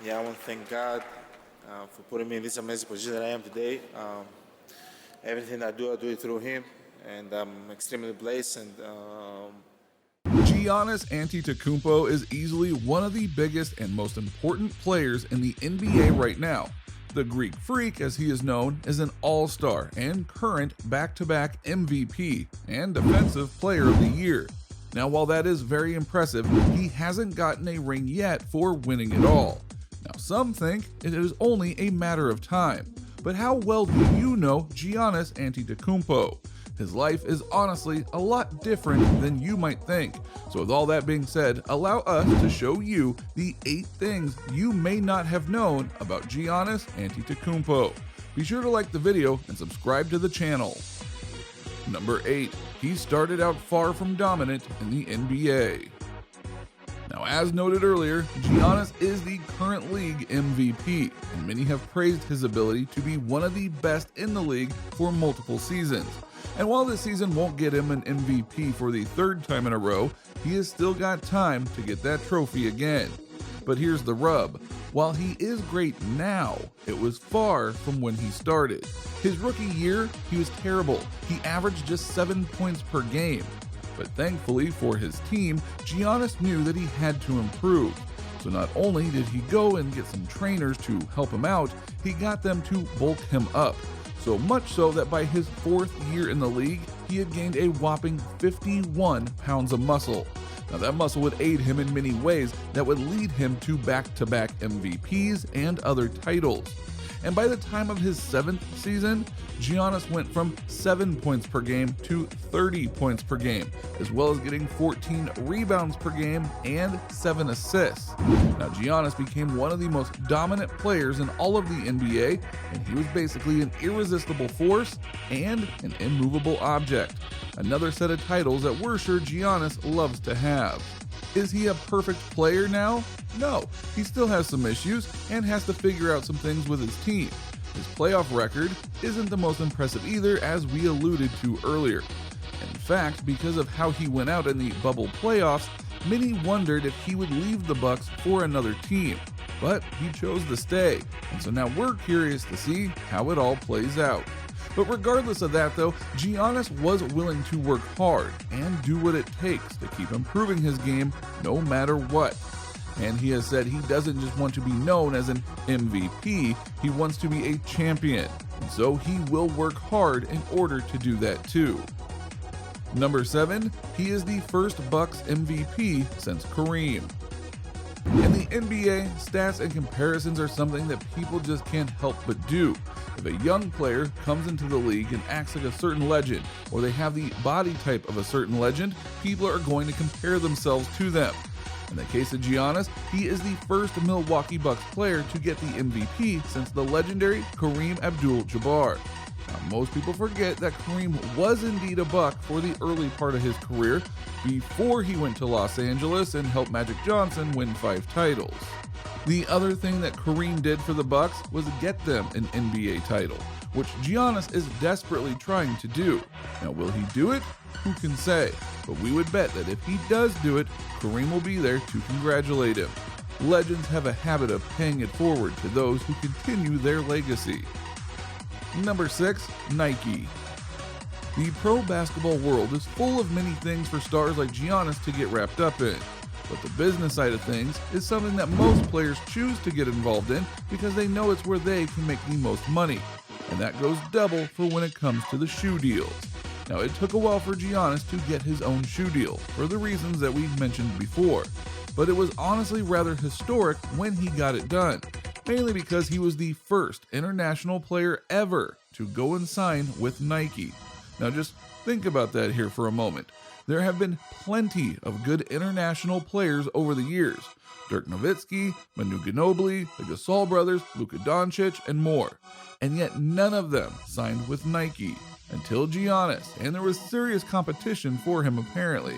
Yeah, I want to thank God for putting me in this amazing position that I am today. Everything I do it through Him, and I'm extremely blessed. And Giannis Antetokounmpo is easily one of the biggest and most important players in the NBA right now. The Greek Freak, as he is known, is an all-star and current back-to-back MVP and Defensive Player of the Year. Now, while that is very impressive, he hasn't gotten a ring yet for winning it all. Now, some think it is only a matter of time. But how well do you know Giannis Antetokounmpo? His life is honestly a lot different than you might think. So with all that being said, allow us to show you the 8 things you may not have known about Giannis Antetokounmpo. Be sure to like the video and subscribe to the channel. Number 8. He started out far from dominant in the NBA. Now, as noted earlier, Giannis is the current league MVP, and many have praised his ability to be one of the best in the league for multiple seasons. And while this season won't get him an MVP for the 3rd time in a row, he has still got time to get that trophy again. But here's the rub. While he is great now, it was far from when he started. His rookie year, he was terrible. He averaged just 7 points per game. But thankfully for his team, Giannis knew that he had to improve. So not only did he go and get some trainers to help him out, he got them to bulk him up. So much so that by his 4th year in the league, he had gained a whopping 51 pounds of muscle. Now that muscle would aid him in many ways that would lead him to back-to-back MVPs and other titles. And by the time of his 7th season, Giannis went from 7 points per game to 30 points per game, as well as getting 14 rebounds per game and 7 assists. Now Giannis became one of the most dominant players in all of the NBA, and he was basically an irresistible force and an immovable object. Another set of titles that we're sure Giannis loves to have. Is he a perfect player now? No, he still has some issues and has to figure out some things with his team. His playoff record isn't the most impressive either, as we alluded to earlier. In fact, because of how he went out in the bubble playoffs, many wondered if he would leave the Bucks for another team. But he chose to stay, and so now we're curious to see how it all plays out. But regardless of that though, Giannis was willing to work hard and do what it takes to keep improving his game no matter what. And he has said he doesn't just want to be known as an MVP, he wants to be a champion. And so he will work hard in order to do that too. Number 7, he is the first Bucks MVP since Kareem. In the NBA, stats and comparisons are something that people just can't help but do. If a young player comes into the league and acts like a certain legend, or they have the body type of a certain legend, people are going to compare themselves to them. In the case of Giannis, he is the first Milwaukee Bucks player to get the MVP since the legendary Kareem Abdul-Jabbar. Now, most people forget that Kareem was indeed a Buck for the early part of his career before he went to Los Angeles and helped Magic Johnson win 5 titles. The other thing that Kareem did for the Bucks was get them an NBA title, which Giannis is desperately trying to do. Now, will he do it? Who can say? But we would bet that if he does do it, Kareem will be there to congratulate him. Legends have a habit of paying it forward to those who continue their legacy. Number 6, Nike. The pro basketball world is full of many things for stars like Giannis to get wrapped up in. But the business side of things is something that most players choose to get involved in because they know it's where they can make the most money. And that goes double for when it comes to the shoe deals. Now, it took a while for Giannis to get his own shoe deal, for the reasons that we mentioned before. But it was honestly rather historic when he got it done, mainly because he was the first international player ever to go and sign with Nike. Now just think about that here for a moment. There have been plenty of good international players over the years. Dirk Nowitzki, Manu Ginobili, the Gasol brothers, Luka Doncic, and more. And yet none of them signed with Nike until Giannis, and there was serious competition for him apparently.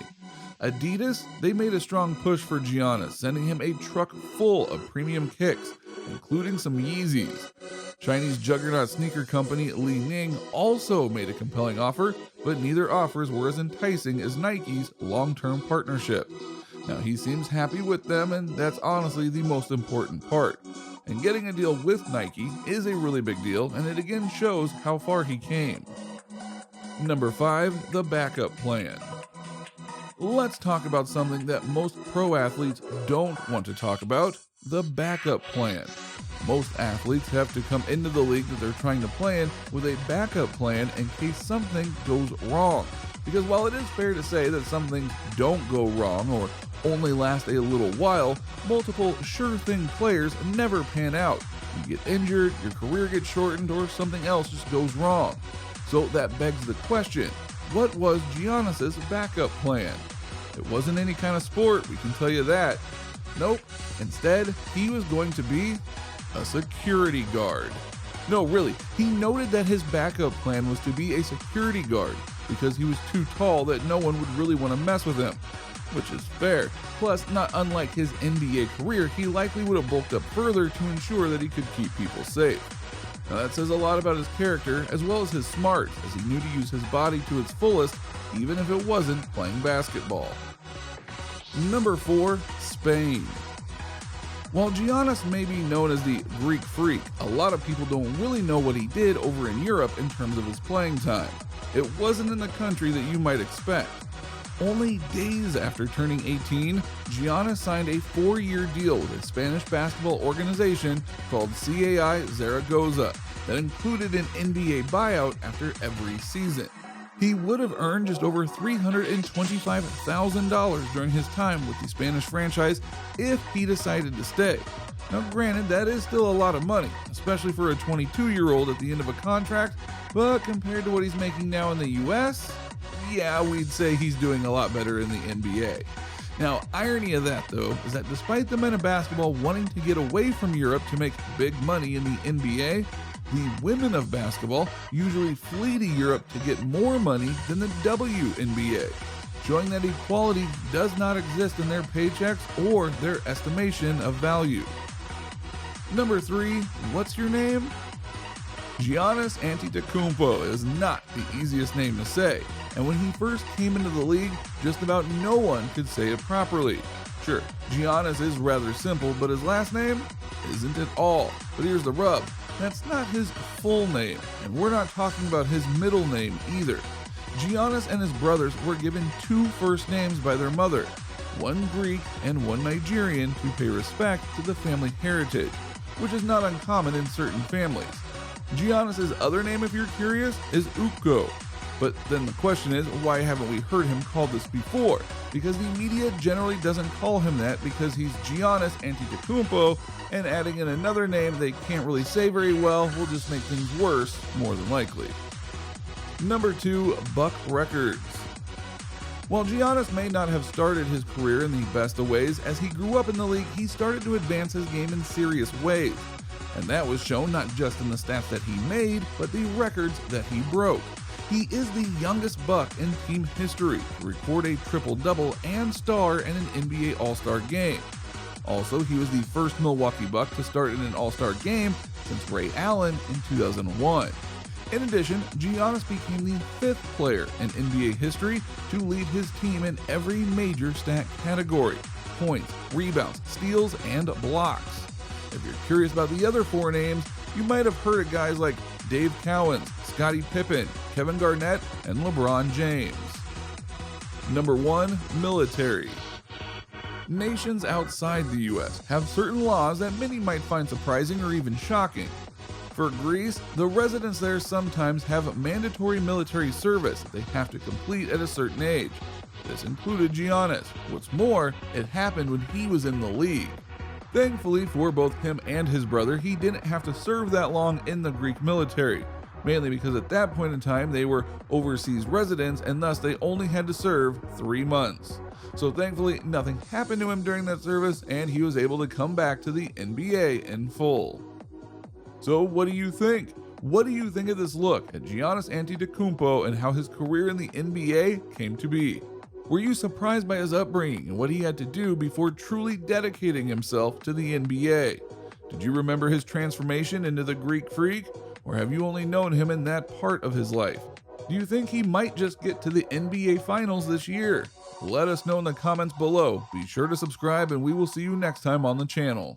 Adidas, they made a strong push for Giannis, sending him a truck full of premium kicks, including some Yeezys. Chinese juggernaut sneaker company Li Ning also made a compelling offer, but neither offers were as enticing as Nike's long-term partnership. Now, he seems happy with them, and that's honestly the most important part. And getting a deal with Nike is a really big deal, and it again shows how far he came. Number 5, the backup plan. Let's talk about something that most pro athletes don't want to talk about, the backup plan. Most athletes have to come into the league that they're trying to play in with a backup plan in case something goes wrong. Because while it is fair to say that some things don't go wrong or only last a little while, multiple sure thing players never pan out. You get injured, your career gets shortened, or something else just goes wrong. So that begs the question, what was Giannis's backup plan? It wasn't any kind of sport, we can tell you that. Nope, instead, he was going to be a security guard. No, really, he noted that his backup plan was to be a security guard because he was too tall that no one would really want to mess with him, which is fair. Plus, not unlike his NBA career, he likely would have bulked up further to ensure that he could keep people safe. Now that says a lot about his character as well as his smarts, as he knew to use his body to its fullest, even if it wasn't playing basketball. Number 4, Spain. While Giannis may be known as the Greek Freak, a lot of people don't really know what he did over in Europe in terms of his playing time. It wasn't in the country that you might expect. Only days after turning 18, Giannis signed a 4-year deal with a Spanish basketball organization called CAI Zaragoza that included an NBA buyout after every season. He would have earned just over $325,000 during his time with the Spanish franchise if he decided to stay. Now granted, that is still a lot of money, especially for a 22-year-old at the end of a contract, but compared to what he's making now in the US, yeah, we'd say he's doing a lot better in the NBA. Now, irony of that, though, is that despite the men of basketball wanting to get away from Europe to make big money in the NBA, the women of basketball usually flee to Europe to get more money than the WNBA, showing that equality does not exist in their paychecks or their estimation of value. Number 3, what's your name? Giannis Antetokounmpo is not the easiest name to say, and when he first came into the league, just about no one could say it properly. Sure, Giannis is rather simple, but his last name isn't at all. But here's the rub. That's not his full name, and we're not talking about his middle name either. Giannis and his brothers were given 2 first names by their mother, one Greek and one Nigerian, to pay respect to the family heritage, which is not uncommon in certain families. Giannis's other name, if you're curious, is Uko. But then the question is, why haven't we heard him called this before? Because the media generally doesn't call him that because he's Giannis Antetokounmpo, and adding in another name they can't really say very well will just make things worse, more than likely. Number 2, Buck Records. While Giannis may not have started his career in the best of ways, as he grew up in the league, he started to advance his game in serious ways. And that was shown not just in the stats that he made, but the records that he broke. He is the youngest Buck in team history to record a triple-double and star in an NBA All-Star game. Also, he was the first Milwaukee Buck to start in an All-Star game since Ray Allen in 2001. In addition, Giannis became the 5th player in NBA history to lead his team in every major stat category: points, rebounds, steals, and blocks. If you're curious about the other 4 names, you might have heard of guys like Dave Cowens, Scottie Pippen, Kevin Garnett, and LeBron James. Number 1, military. Nations outside the US have certain laws that many might find surprising or even shocking. For Greece, the residents there sometimes have mandatory military service they have to complete at a certain age. This included Giannis. What's more, it happened when he was in the league. Thankfully for both him and his brother, he didn't have to serve that long in the Greek military, mainly because at that point in time they were overseas residents and thus they only had to serve 3 months. So thankfully nothing happened to him during that service and he was able to come back to the NBA in full. So what do you think? What do you think of this look at Giannis Antetokounmpo and how his career in the NBA came to be? Were you surprised by his upbringing and what he had to do before truly dedicating himself to the NBA? Did you remember his transformation into the Greek Freak, or have you only known him in that part of his life? Do you think he might just get to the NBA Finals this year? Let us know in the comments below. Be sure to subscribe, and we will see you next time on the channel.